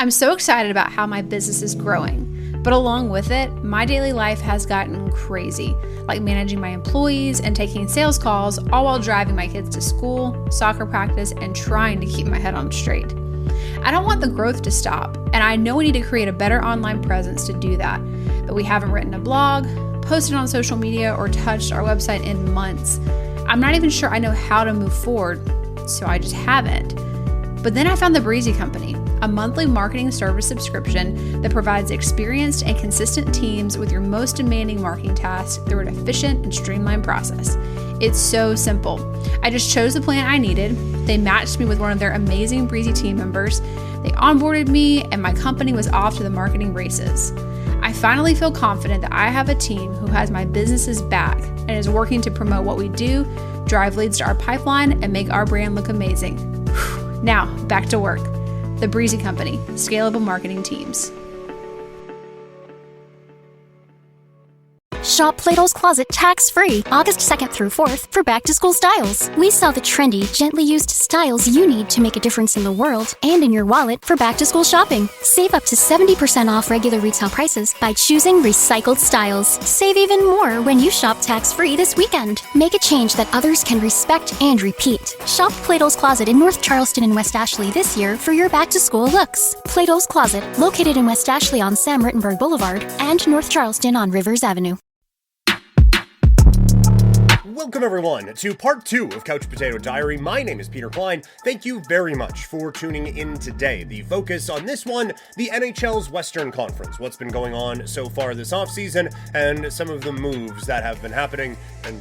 I'm so excited about how my business is growing, but along with it, my daily life has gotten crazy, like managing my employees and taking sales calls, all while driving my kids to school, soccer practice, and trying to keep my head on straight. I don't want the growth to stop, and I know we need to create a better online presence to do that, but we haven't written a blog, posted on social media, or touched our website in months. I'm not even sure I know how to move forward, so I just haven't. But then I found the Breezy Company, a monthly marketing service subscription that provides experienced and consistent teams with your most demanding marketing tasks through an efficient and streamlined process. It's so simple. I just chose the plan I needed. They matched me with one of their amazing Breezy team members. They onboarded me, and my company was off to the marketing races. I finally feel confident that I have a team who has my business's back and is working to promote what we do, drive leads to our pipeline, and make our brand look amazing. Now, back to work. The Breezy Company, scalable marketing teams. Shop Plato's Closet tax-free August 2nd through 4th for back-to-school styles. We sell the trendy, gently used styles you need to make a difference in the world and in your wallet for back-to-school shopping. Save up to 70% off regular retail prices by choosing recycled styles. Save even more when you shop tax-free this weekend. Make a change that others can respect and repeat. Shop Plato's Closet in North Charleston and West Ashley this year for your back-to-school looks. Plato's Closet, located in West Ashley on Sam Rittenberg Boulevard and North Charleston on Rivers Avenue. Welcome everyone to part 2 of Couch Potato Diary. My name is Peter Klein. Thank you very much for tuning in today. The focus on this one, the NHL's Western Conference, what's been going on so far this offseason, and some of the moves that have been happening, and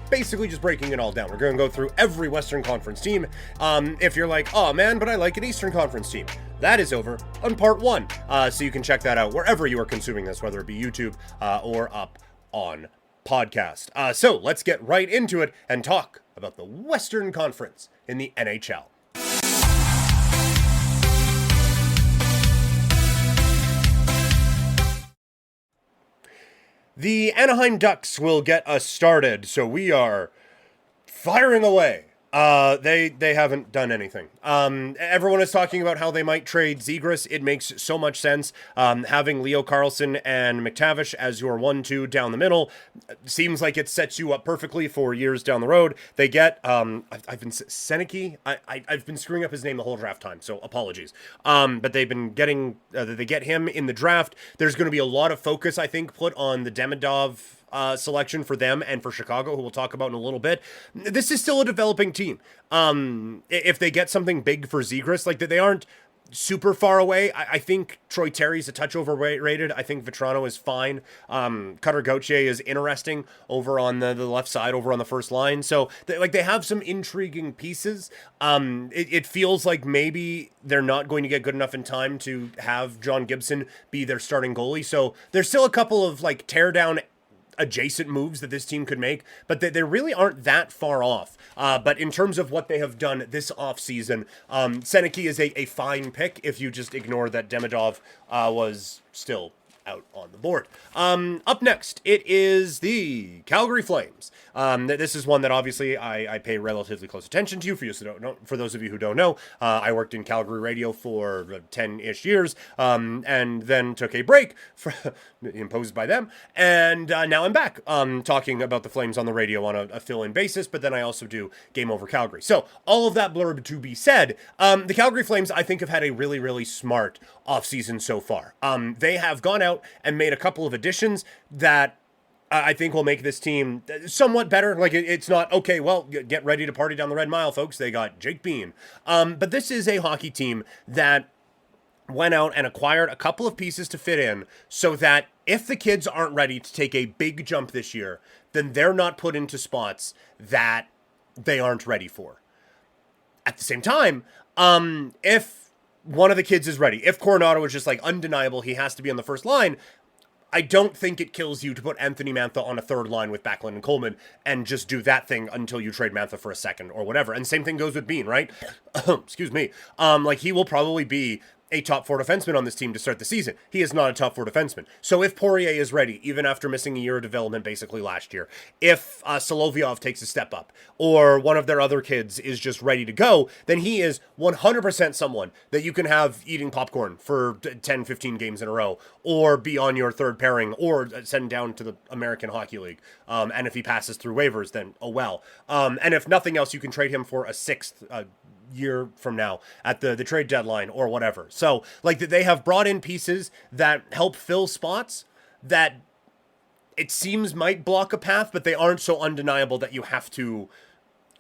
basically just breaking it all down. We're going to go through every Western Conference team. If you're like, oh man, but I like an Eastern Conference team, that is over on part 1. So you can check that out wherever you are consuming this, whether it be YouTube or up on podcast. So let's get right into it and talk about the Western Conference in the NHL. The Anaheim Ducks will get us started, so we are firing away. They haven't done anything. Everyone is talking about how they might trade Zegras. It makes so much sense. Having Leo Carlsson and McTavish as your 1-2 down the middle seems like it sets you up perfectly for years down the road. They get, I've been Seneke. I've been screwing up his name the whole draft time, so apologies. But they've been getting, they get him in the draft. There's going to be a lot of focus, I think, put on the Demidov selection for them and for Chicago, who we'll talk about in a little bit. This is still a developing team. If they get something big for Zegras, like they aren't super far away. I think Troy Terry's a touch overrated. I think Vetrano is fine. Cutter Gauthier is interesting over on the left side, over on the first line. So they have some intriguing pieces. It feels like maybe they're not going to get good enough in time to have John Gibson be their starting goalie. So there's still a couple of tear down adjacent moves that this team could make, but they really aren't that far off. But in terms of what they have done this offseason, Seneke is a fine pick if you just ignore that Demidov was still out on the board. Up next, it is the Calgary Flames. This is one that obviously I pay relatively close attention to. For those of you who don't know, I worked in Calgary radio for 10-ish years, and then took a break imposed by them, and now I'm back talking about the Flames on the radio on a fill-in basis, but then I also do Game Over Calgary. So all of that blurb to be said, the Calgary Flames, I think, have had a really, really smart offseason so far. They have gone out and made a couple of additions that I think will make this team somewhat better. It's not, okay, well, get ready to party down the Red Mile, folks. They got Jake Bean. But this is a hockey team that went out and acquired a couple of pieces to fit in so that if the kids aren't ready to take a big jump this year, then they're not put into spots that they aren't ready for. At the same time, if one of the kids is ready, if Coronado is just undeniable, he has to be on the first line, I don't think it kills you to put Anthony Mantha on a third line with Backlund and Coleman and just do that thing until you trade Mantha for a second or whatever. And same thing goes with Bean, right? Excuse me. He will probably be a top 4 defenseman on this team to start the season. He is not a top 4 defenseman. So if Poirier is ready, even after missing a year of development basically last year, if Solovyov takes a step up, or one of their other kids is just ready to go, then he is 100% someone that you can have eating popcorn for 10, 15 games in a row, or be on your third pairing, or send down to the American Hockey League. And if he passes through waivers, then oh well. And if nothing else, you can trade him for a 6th year from now at the trade deadline or whatever. So like they have brought in pieces that help fill spots that it seems might block a path, but they aren't so undeniable that you have to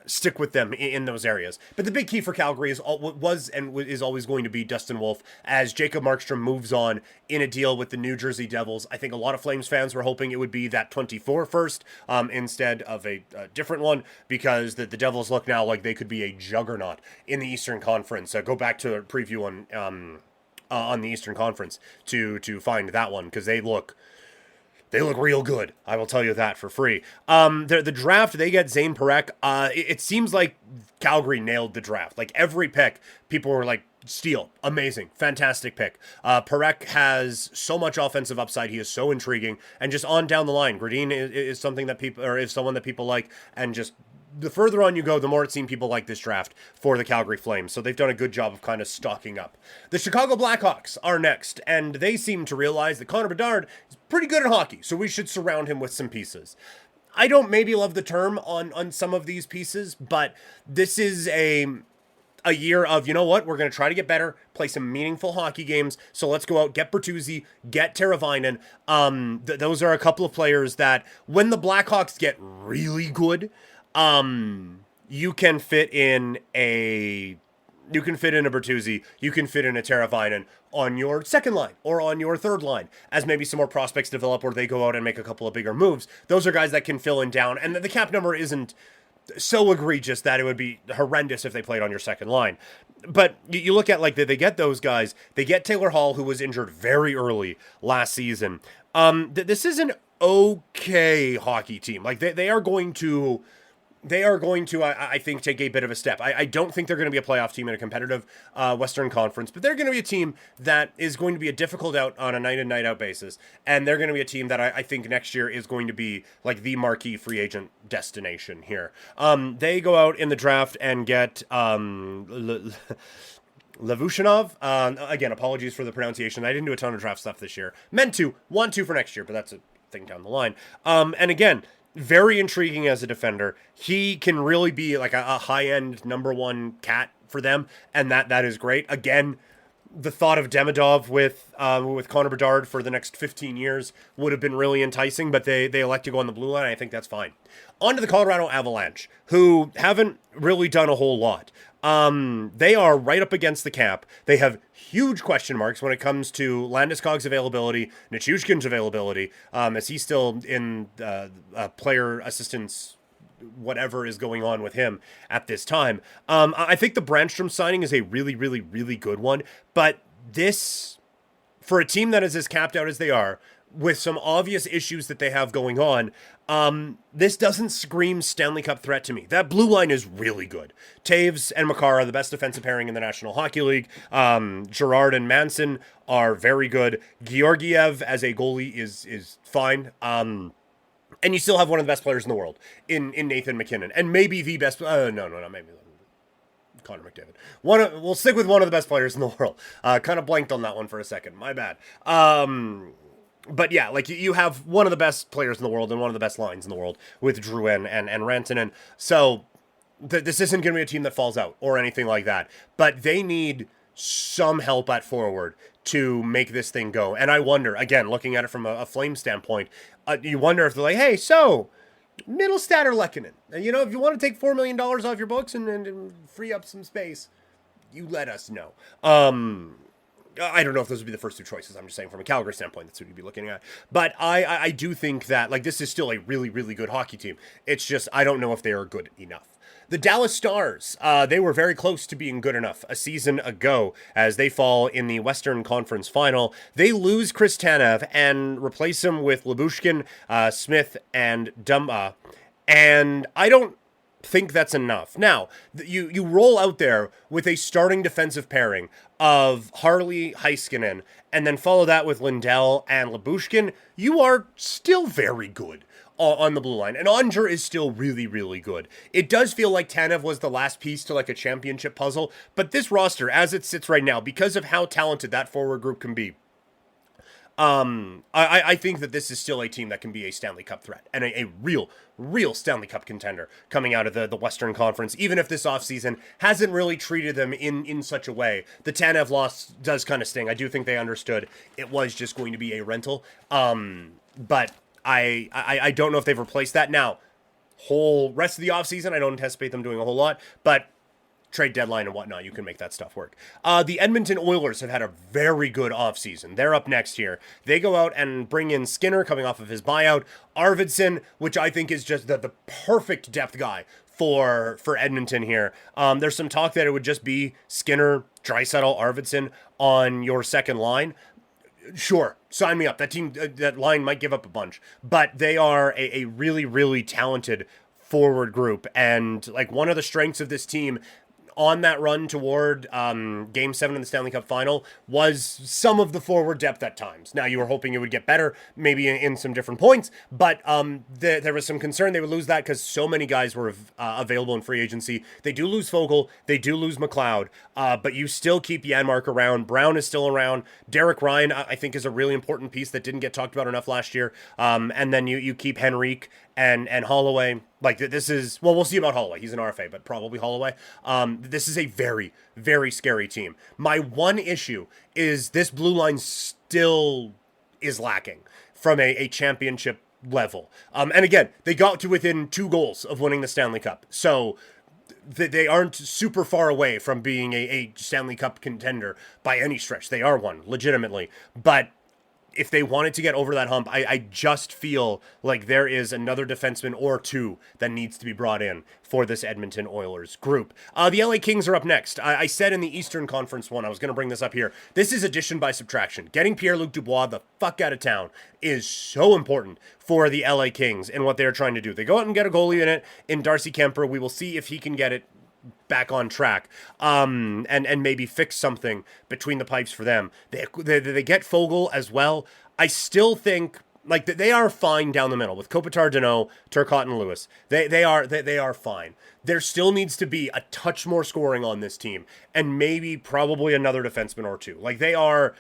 stick with them in those areas. But the big key for Calgary is always going to be Dustin Wolf as Jacob Markstrom moves on in a deal with the New Jersey Devils. I think a lot of Flames fans were hoping it would be that 24 first instead of a different one, because the Devils look now like they could be a juggernaut in the Eastern Conference. Go back to a preview on the Eastern Conference to find that one, because they look real good. I will tell you that for free. The draft, they get Zane Parekh. It seems like Calgary nailed the draft. Like every pick, people were like, steal, amazing, fantastic pick. Parekh has so much offensive upside. He is so intriguing, and just on down the line, Gradin is something that people, or is someone that people like, and just the further on you go, the more it seems people like this draft for the Calgary Flames. So they've done a good job of kind of stocking up. The Chicago Blackhawks are next, and they seem to realize that Connor Bedard is pretty good at hockey, so we should surround him with some pieces. I don't maybe love the term on some of these pieces, but this is a year of, you know what, we're going to try to get better, play some meaningful hockey games, so let's go out, get Bertuzzi, get Teravainen. Those are a couple of players that, when the Blackhawks get really good, you can fit in a Bertuzzi, you can fit in a Teravainen on your second line or on your third line as maybe some more prospects develop or they go out and make a couple of bigger moves. Those are guys that can fill in down, and the cap number isn't so egregious that it would be horrendous if they played on your second line. But you look at, like, they get those guys. They get Taylor Hall, who was injured very early last season. This is an okay hockey team. Like, they are going to, I think, take a bit of a step. I don't think they're going to be a playoff team in a competitive Western Conference, but they're going to be a team that is going to be a difficult out on a night-in, night-out basis, and they're going to be a team that I think next year is going to be like the marquee free agent destination here. They go out in the draft and get Levushinov. Again, apologies for the pronunciation. I didn't do a ton of draft stuff this year. Want to for next year, but that's a thing down the line. And again, very intriguing as a defender. He can really be like a high-end number one cat for them, and that is great. Again, the thought of Demidov with Connor Bedard for the next 15 years would have been really enticing, but they elect to go on the blue line. I think that's fine. On to the Colorado Avalanche, who haven't really done a whole lot. They are right up against the cap. They have huge question marks when it comes to Landeskog's availability, Nichushkin's availability, as he's still in player assistance, whatever is going on with him at this time. I think the Brandstrom signing is a really, really, really good one, but this, for a team that is as capped out as they are, with some obvious issues that they have going on, this doesn't scream Stanley Cup threat to me. That blue line is really good. Taves and Makar are the best defensive pairing in the National Hockey League. Gerard and Manson are very good. Georgiev as a goalie is fine. And you still have one of the best players in the world in Nathan McKinnon. And maybe the best... no, maybe Connor McDavid. We'll stick with one of the best players in the world. Kind of blanked on that one for a second. My bad. But yeah, like you have one of the best players in the world and one of the best lines in the world with Drouin and Rantanen. So this isn't going to be a team that falls out or anything like that. But they need some help at forward to make this thing go. And I wonder, again, looking at it from a Flame standpoint, you wonder if they're like, hey, so Middlestad or Lehkonen, if you want to take $4 million off your books and free up some space, you let us know. I don't know if those would be the first two choices. I'm just saying from a Calgary standpoint, that's what you'd be looking at. But I do think that, like, this is still a really, really good hockey team. It's just, I don't know if they are good enough. The Dallas Stars, they were very close to being good enough a season ago as they fall in the Western Conference Final. They lose Chris Tanev and replace him with Lyubushkin, Smith, and Dumba. And I don't think that's enough. Now, you roll out there with a starting defensive pairing of Harley Heiskanen and then follow that with Lindell and Lyubushkin, you are still very good on the blue line. And Onger is still really, really good. It does feel like Tanev was the last piece to like a championship puzzle, but this roster, as it sits right now, because of how talented that forward group can be, I think that this is still a team that can be a Stanley Cup threat and a real Stanley Cup contender coming out of the Western Conference, even if this offseason hasn't really treated them in such a way. The Tanev loss does kind of sting. I do think they understood it was just going to be a rental. But I don't know if they've replaced that. Now, whole rest of the offseason, I don't anticipate them doing a whole lot, but trade deadline and whatnot, you can make that stuff work. The Edmonton Oilers have had a very good offseason. They're up next year. They go out and bring in Skinner coming off of his buyout. Arvidsson, which I think is just the perfect depth guy for Edmonton here. There's some talk that it would just be Skinner, Draisaitl, Arvidsson on your second line. Sure, sign me up. That team, that line might give up a bunch, but they are a really, really talented forward group. And like one of the strengths of this team on that run toward Game 7 in the Stanley Cup Final was some of the forward depth at times. Now, you were hoping it would get better, maybe in some different points, but there was some concern they would lose that because so many guys were available in free agency. They do lose Fogle, they do lose McLeod, but you still keep Janmark around. Brown is still around. Derek Ryan, I think, is a really important piece that didn't get talked about enough last year. And then you keep Henrique and Holloway. Like, this is, well, we'll see about Holloway. He's an RFA, but probably Holloway. This is a very, very scary team. My one issue is this blue line still is lacking from a championship level. And again, they got to within 2 goals of winning the Stanley Cup. So they aren't super far away from being a Stanley Cup contender by any stretch. They are one, legitimately. But if they wanted to get over that hump, I just feel like there is another defenseman or two that needs to be brought in for this Edmonton Oilers group. The LA Kings are up next. I said in the Eastern Conference one, I was going to bring this up here. This is addition by subtraction. Getting Pierre-Luc Dubois the fuck out of town is so important for the LA Kings and what they're trying to do. They go out and get a goalie in it in Darcy Kemper. We will see if he can get it back on track, and maybe fix something between the pipes for them. They get Fogle as well. I still think like they are fine down the middle with Kopitar, Deneau, Turcotte, and Lewis. They are fine. There still needs to be a touch more scoring on this team, and maybe probably another defenseman or two. Like they aren't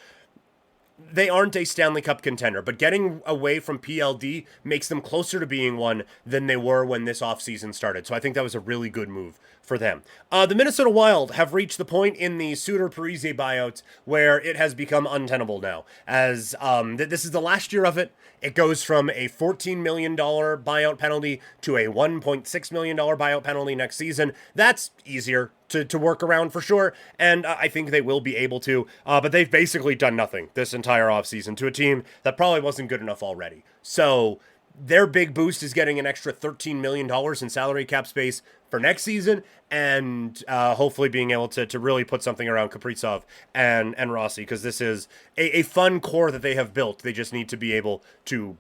a Stanley Cup contender, but getting away from PLD makes them closer to being one than they were when this offseason started. So I think that was a really good move for them. The Minnesota Wild have reached the point in the Suter-Parise buyouts where it has become untenable now. As this is the last year of it. It goes from a $14 million buyout penalty to a $1.6 million buyout penalty next season. That's easier to work around for sure, and I think they will be able to, but they've basically done nothing this entire offseason to a team that probably wasn't good enough already. So their big boost is getting an extra $13 million in salary cap space for next season, and hopefully being able to really put something around Kaprizov and Rossi, because this is a fun core that they have built. They just need to be able to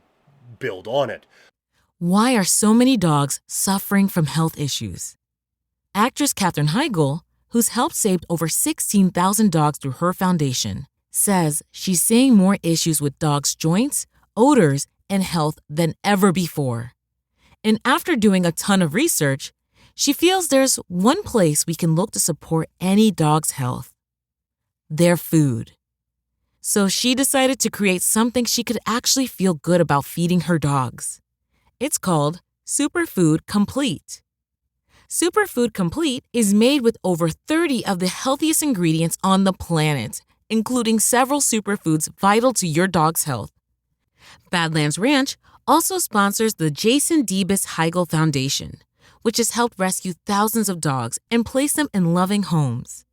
build on it. Why are so many dogs suffering from health issues? Actress Katherine Heigl, who's helped save over 16,000 dogs through her foundation, says she's seeing more issues with dogs' joints, odors, and health than ever before. And after doing a ton of research, she feels there's one place we can look to support any dog's health: their food. So she decided to create something she could actually feel good about feeding her dogs. It's called Superfood Complete. Superfood Complete is made with over 30 of the healthiest ingredients on the planet, including several superfoods vital to your dog's health. Badlands Ranch also sponsors the Jason Debus Heigl Foundation, which has helped rescue thousands of dogs and place them in loving homes.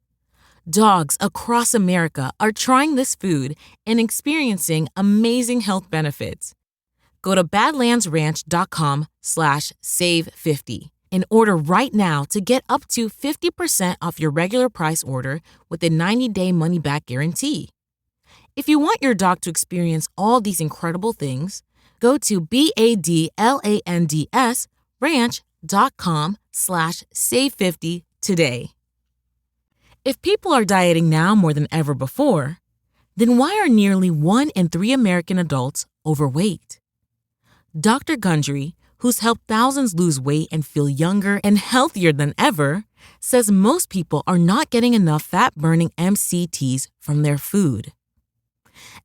Dogs across America are trying this food and experiencing amazing health benefits. Go to badlandsranch.com/save50 and order right now to get up to 50% off your regular price order with a 90-day money-back guarantee. If you want your dog to experience all these incredible things, go to badlands ranch.com/save50 today. If people are dieting now more than ever before, then why are nearly 1 in 3 American adults overweight? Dr. Gundry, who's helped thousands lose weight and feel younger and healthier than ever, says most people are not getting enough fat-burning MCTs from their food.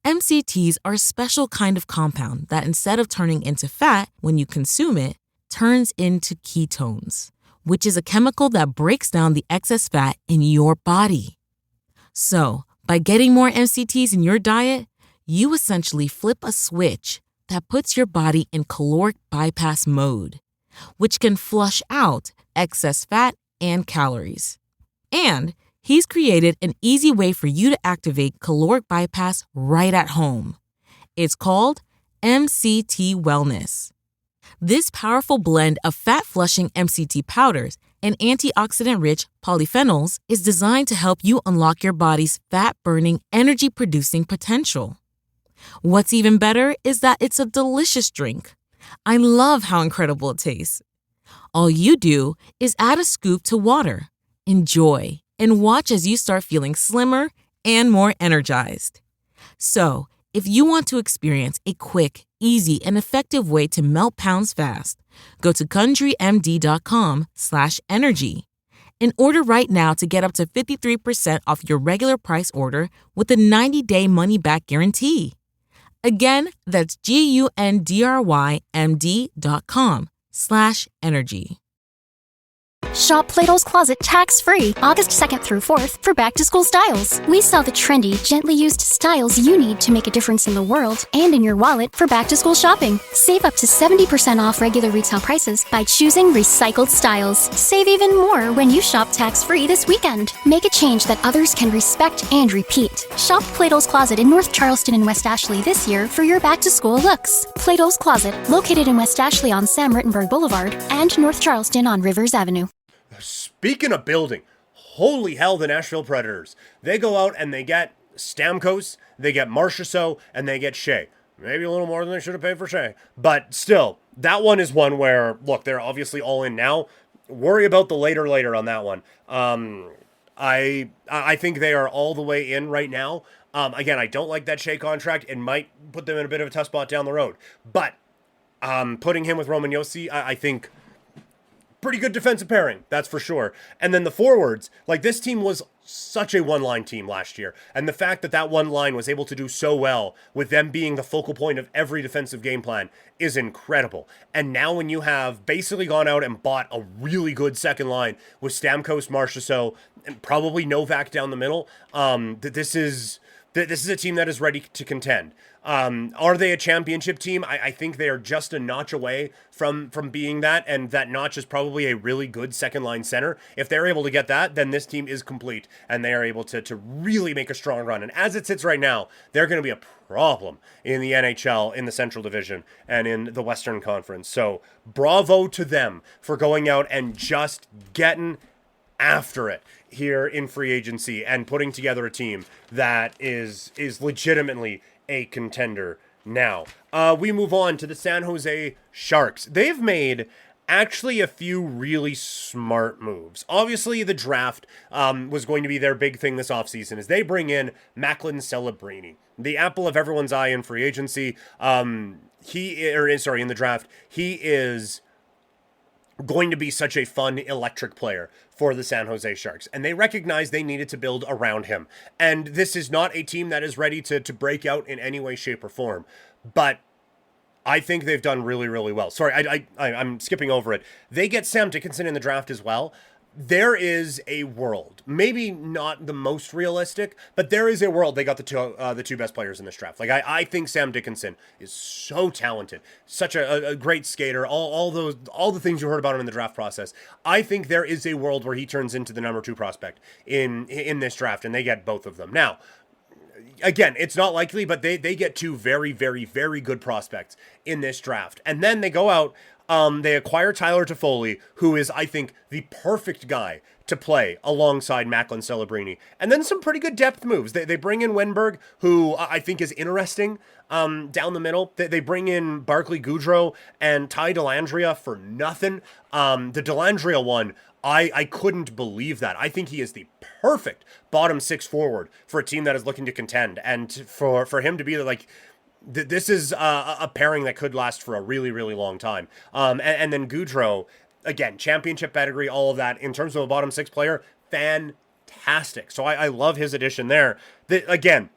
MCTs are a special kind of compound that instead of turning into fat when you consume it, turns into ketones, which is a chemical that breaks down the excess fat in your body. So, by getting more MCTs in your diet, you essentially flip a switch that puts your body in caloric bypass mode, which can flush out excess fat and calories. And he's created an easy way for you to activate caloric bypass right at home. It's called MCT Wellness. This powerful blend of fat-flushing MCT powders and antioxidant-rich polyphenols is designed to help you unlock your body's fat-burning, energy-producing potential. What's even better is that it's a delicious drink. I love how incredible it tastes. All you do is add a scoop to water, enjoy, and watch as you start feeling slimmer and more energized. So, if you want to experience a quick, easy, and effective way to melt pounds fast, go to GundryMD.com/energy and order right now to get up to 53% off your regular price order with a 90-day money-back guarantee. Again, that's GUNDRYMD.com/energy. Shop Plato's Closet tax-free August 2nd through 4th for back-to-school styles. We sell the trendy, gently used styles you need to make a difference in the world and in your wallet for back-to-school shopping. Save up to 70% off regular retail prices by choosing recycled styles. Save even more when you shop tax-free this weekend. Make a change that others can respect and repeat. Shop Plato's Closet in North Charleston and West Ashley this year for your back-to-school looks. Plato's Closet, located in West Ashley on Sam Rittenberg Boulevard and North Charleston on Rivers Avenue. Speaking of building, holy hell, the Nashville Predators. They go out and they get Stamkos, they get Marchessault, and they get Shea. Maybe a little more than they should have paid for Shea. But still, that one is one where, look, they're obviously all in now. Worry about the later on that one. I think they are all the way in right now. Again, I don't like that Shea contract. It might put them in a bit of a tough spot down the road. But putting him with Roman Josi, I think pretty good defensive pairing, that's for sure. And then the forwards, like this team was such a one-line team last year. And the fact that that one line was able to do so well with them being the focal point of every defensive game plan is incredible. And now when you have basically gone out and bought a really good second line with Stamkos, Marchessault, and probably Novak down the middle, this is a team that is ready to contend. Are they a championship team? I think they are just a notch away from being that, and that notch is probably a really good second line center. If they're able to get that, then this team is complete, and they are able to really make a strong run. And as it sits right now, they're going to be a problem in the NHL, in the Central Division, and in the Western Conference. So bravo to them for going out and just getting after it here in free agency and putting together a team that is legitimately a contender now. We move on to the San Jose Sharks. They've made actually a few really smart moves. Obviously, the draft was going to be their big thing this offseason as they bring in Macklin Celebrini, the apple of everyone's eye in free agency. In the draft, he is going to be such a fun, electric player for the San Jose Sharks. And they recognized they needed to build around him. And this is not a team that is ready to break out in any way, shape, or form. But I think they've done really, really well. Sorry, I'm skipping over it. They get Sam Dickinson in the draft as well. There is a world, maybe not the most realistic, but there is a world they got the two best players in this draft. Like I think Sam Dickinson is so talented, such a great skater, all the things you heard about him in the draft process. I think there is a world where he turns into the number 2 prospect in this draft, and they get both of them. Now, again, it's not likely, but they get 2 very, very, very good prospects in this draft, and then they go out. They acquire Tyler Toffoli, who is, I think, the perfect guy to play alongside Macklin Celebrini. And then some pretty good depth moves. They bring in Wenberg, who I think is interesting down the middle. They bring in Barclay Goudreau and Ty Dellandrea for nothing. The Dellandrea one, I couldn't believe that. I think he is the perfect bottom six forward for a team that is looking to contend, and for him to be like, this is a pairing that could last for a really, really long time. And then Gaudreau, again, championship pedigree, all of that. In terms of a bottom six player, fantastic. So I love his addition there. Again,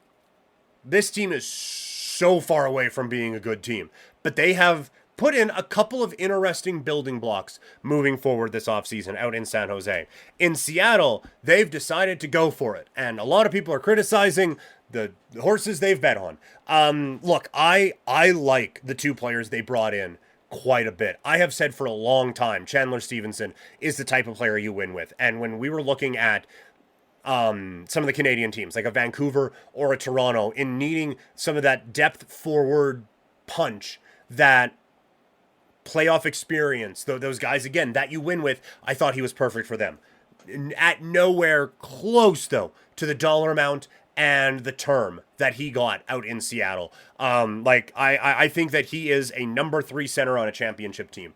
this team is so far away from being a good team, but they have put in a couple of interesting building blocks moving forward this offseason out in San Jose. In Seattle, they've decided to go for it, and a lot of people are criticizing the horses they've bet on. Look, I like the two players they brought in quite a bit. I have said for a long time, Chandler Stevenson is the type of player you win with, and when we were looking at some of the Canadian teams, like a Vancouver or a Toronto, in needing some of that depth forward punch, that playoff experience, those guys, again, that you win with, I thought he was perfect for them. At nowhere close, though, to the dollar amount and the term that he got out in Seattle. I think that he is a number 3 center on a championship team.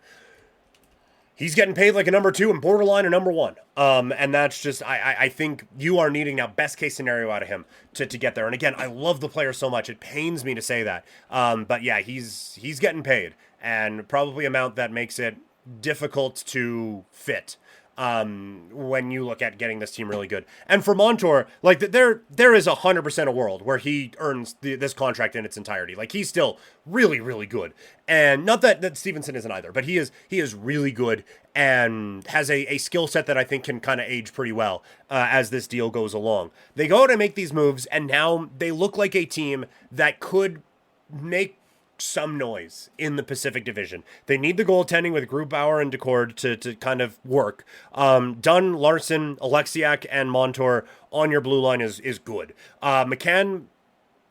He's getting paid like a number 2 and borderline a number 1. And that's just, I think you are needing now best case scenario out of him to get there. And again, I love the player so much. It pains me to say that. But yeah, he's getting paid, and probably amount that makes it difficult to fit when you look at getting this team really good. And for Montour, like, there is 100% a world where he earns this contract in its entirety. Like, he's still really, really good. And not that Stevenson isn't either, but he is really good and has a skill set that I think can kind of age pretty well as this deal goes along. They go out and make these moves, and now they look like a team that could make some noise in the Pacific Division. They need the goaltending with Grubauer and Decord to kind of work. Dunn, Larson, Alexiak, and Montour on your blue line is good. McCann,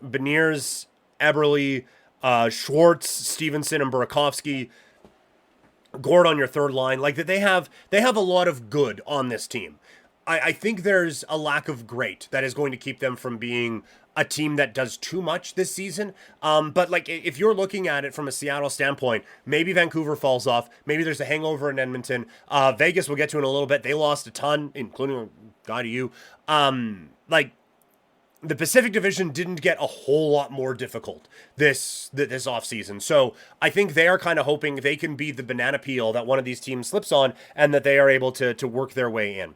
Beniers, Eberle, Schwartz, Stevenson, and Burakovsky, Gord on your third line. Like, they have a lot of good on this team. I think there's a lack of great that is going to keep them from being a team that does too much this season. But like, if you're looking at it from a Seattle standpoint, maybe Vancouver falls off. Maybe there's a hangover in Edmonton. Vegas we'll get to in a little bit. They lost a ton, including a guy to you. Like, the Pacific Division didn't get a whole lot more difficult this offseason. So I think they are kind of hoping they can be the banana peel that one of these teams slips on, and that they are able to work their way in.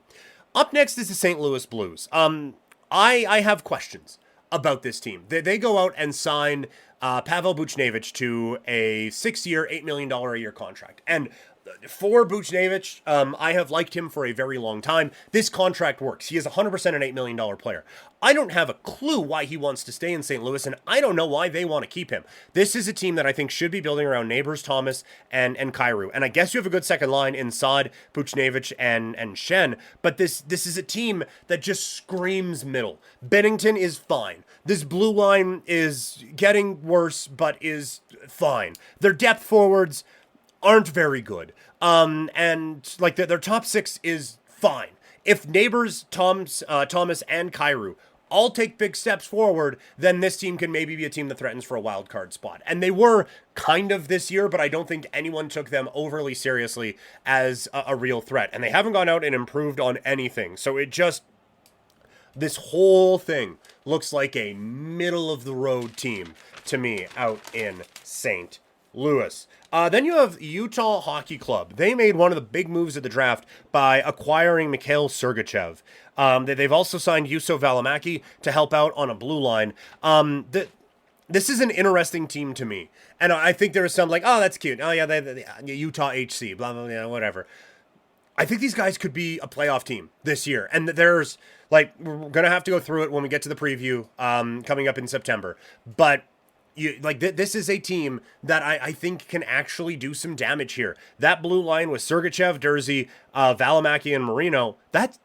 Up next is the St. Louis Blues. I have questions about this team. They go out and sign Pavel Buchnevich to a 6-year, $8 million a year contract. And for Buchnevich, I have liked him for a very long time. This contract works. He is 100% an $8 million player. I don't have a clue why he wants to stay in St. Louis, and I don't know why they want to keep him. This is a team that I think should be building around Neighbors, Thomas, and Kyrou. And I guess you have a good second line in Saad, Buchnevich, and Shen, but this is a team that just screams middle. Bennington is fine. This blue line is getting worse, but is fine. Their depth forwards aren't very good. And like their top 6 is fine. If Neighbors, Thomas, and Kyrou all take big steps forward, then this team can maybe be a team that threatens for a wild card spot. And they were kind of this year, but I don't think anyone took them overly seriously as a real threat. And they haven't gone out and improved on anything. So this whole thing looks like a middle of the road team to me out in St. Louis. Then you have Utah Hockey Club. They made one of the big moves of the draft by acquiring Mikhail Sergachev. They've also signed Juuso Välimäki to help out on a blue line. This is an interesting team to me. And I think there is some like, oh, that's cute. Oh, yeah, they Utah HC, blah, blah, blah, whatever. I think these guys could be a playoff team this year. And there's, like, we're going to have to go through it when we get to the preview coming up in September. But this is a team that I think can actually do some damage here. That blue line with Sergachev, Durzi, Välimäki, and Marino, that's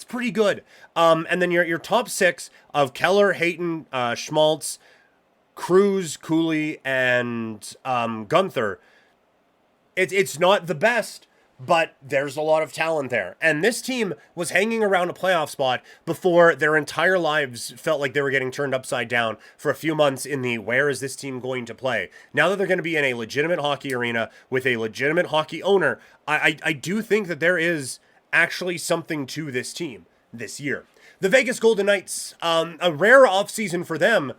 pretty good. And then your top 6 of Keller, Hayton, Schmaltz, Cruz, Cooley, and Gunther. It's not the best, but there's a lot of talent there. And this team was hanging around a playoff spot before their entire lives felt like they were getting turned upside down for a few months in the where is this team going to play. Now that they're going to be in a legitimate hockey arena with a legitimate hockey owner, I do think that there is actually something to this team this year. The Vegas Golden Knights, a rare offseason for them,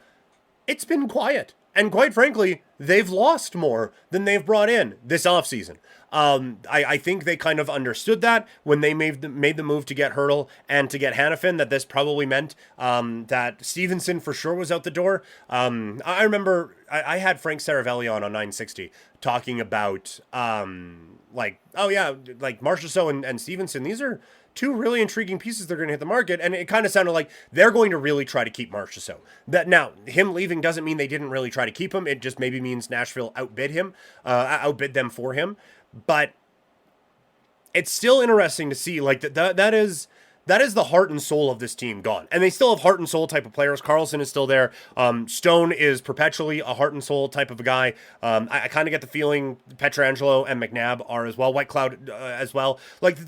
it's been quiet. And quite frankly, they've lost more than they've brought in this offseason. I think they kind of understood that when they made the move to get Hurdle and to get Hannafin, that this probably meant that Stevenson for sure was out the door. I remember I had Frank Saravelli on 960 talking about like Marchessault and Stevenson. These are two really intriguing pieces they're going to hit the market, and it kind of sounded like they're going to really try to keep Marchessault. That now, him leaving doesn't mean they didn't really try to keep him. It just maybe means Nashville outbid them for him. But it's still interesting to see, like, that is the heart and soul of this team gone. And they still have heart and soul type of players. Carlson is still there. Stone is perpetually a heart and soul type of a guy. I kind of get the feeling Pietrangelo and McNabb are as well. Whitecloud as well. Like,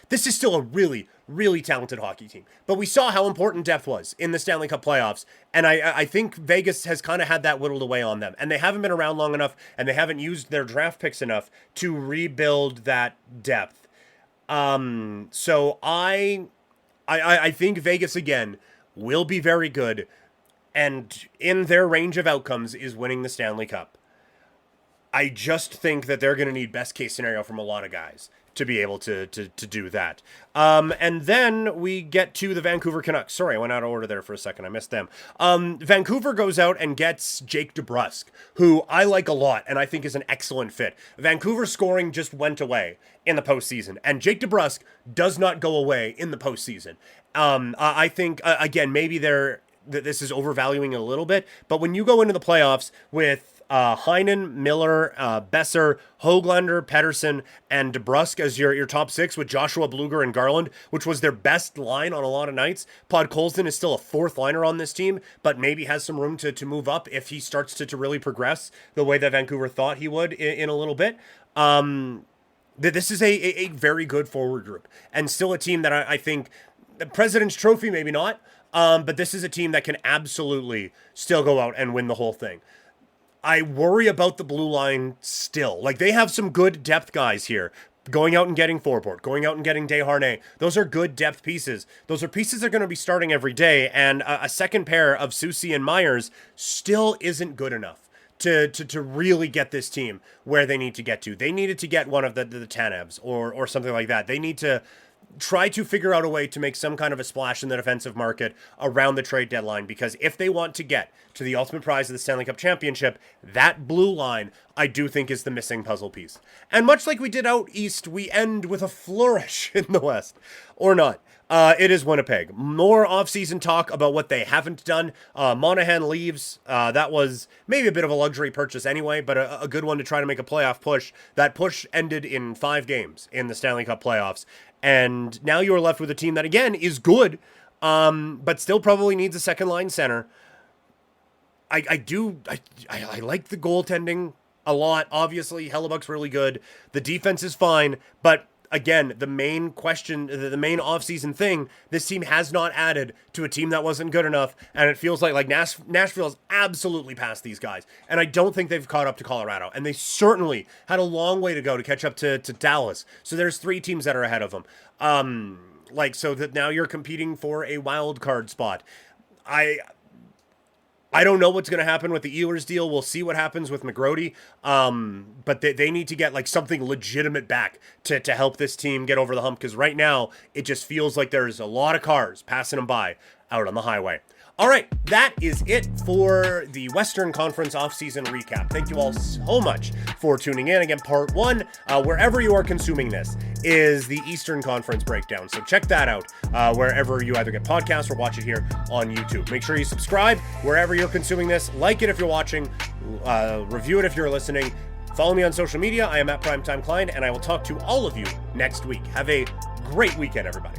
this is still a really, really talented hockey team. But we saw how important depth was in the Stanley Cup playoffs. And I think Vegas has kind of had that whittled away on them. And they haven't been around long enough, and they haven't used their draft picks enough to rebuild that depth. So I think Vegas, again, will be very good, and in their range of outcomes is winning the Stanley Cup. I just think that they're going to need best case scenario from a lot of guys to be able to do that. And then we get to the Vancouver Canucks. Sorry, I went out of order there for a second. I missed them. Vancouver goes out and gets Jake DeBrusk, who I like a lot and I think is an excellent fit. Vancouver scoring just went away in the postseason, and Jake DeBrusk does not go away in the postseason. I think, again, maybe this is overvaluing a little bit, but when you go into the playoffs with Heinen, Miller, Besser, Höglander, Pettersson, and DeBrusk as your top six, with Joshua Bluger and Garland, which was their best line on a lot of nights. Podkolzin is still a fourth liner on this team, but maybe has some room to move up if he starts to really progress the way that Vancouver thought he would in a little bit. This is a very good forward group, and still a team that I think, the President's Trophy, maybe not, but this is a team that can absolutely still go out and win the whole thing. I worry about the blue line still. Like, they have some good depth guys here. Going out and getting Forbort, going out and getting Desharnais. Those are good depth pieces. Those are pieces that are going to be starting every day, and a second pair of Soucy and Myers still isn't good enough to really get this team where they need to get to. They needed to get one of the Tanevs or something like that. They need to try to figure out a way to make some kind of a splash in the defensive market around the trade deadline, because if they want to get to the ultimate prize of the Stanley Cup Championship, that blue line, I do think, is the missing puzzle piece. And much like we did out east, we end with a flourish in the west. Or not. It is Winnipeg. More offseason talk about what they haven't done. Monahan leaves. That was maybe a bit of a luxury purchase anyway, but a good one to try to make a playoff push. That push ended in 5 games in the Stanley Cup playoffs. And now you are left with a team that, again, is good, but still probably needs a second-line center. I like the goaltending a lot. Obviously, Hellebuck's really good. The defense is fine, but again, the main question, the main offseason thing, this team has not added to a team that wasn't good enough, and it feels like Nashville's absolutely past these guys, and I don't think they've caught up to Colorado, and they certainly had a long way to go to catch up to Dallas, so there's 3 teams that are ahead of them, so that now you're competing for a wild card spot. I don't know what's going to happen with the Oilers deal. We'll see what happens with McGrody. But they need to get like something legitimate back to help this team get over the hump. Because right now, it just feels like there's a lot of cars passing them by out on the highway. All right, that is it for the Western Conference offseason recap. Thank you all so much for tuning in. Again, part 1, wherever you are consuming this, is the Eastern Conference breakdown. So check that out wherever you either get podcasts or watch it here on YouTube. Make sure you subscribe wherever you're consuming this. Like it if you're watching. Review it if you're listening. Follow me on social media. I am at Primetime Klein, and I will talk to all of you next week. Have a great weekend, everybody.